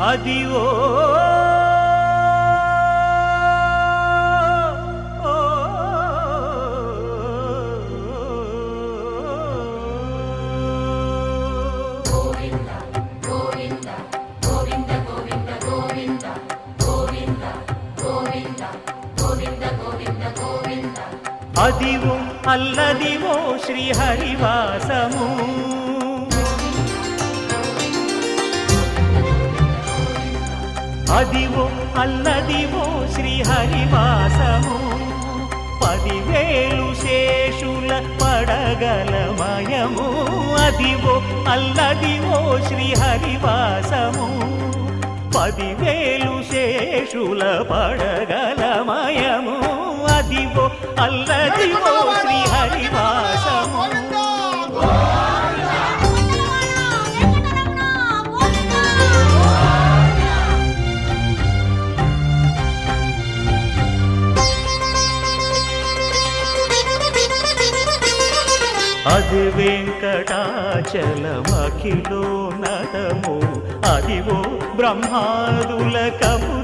అదివో అదివో అల్లదివో శ్రీహరివాసము అదివో అల్లదివో శ్రీహరివాసము 10,000 శేషుల పడగలమయము అదివో అల్లదివో శ్రీహరివాసము 10,000 శేషుల పడగలమయము అదివో అల్లదివో శ్రీహరివాసము అది వెంకటాచలమఖిలో నటము అదివో బ్రహ్మాదుల కము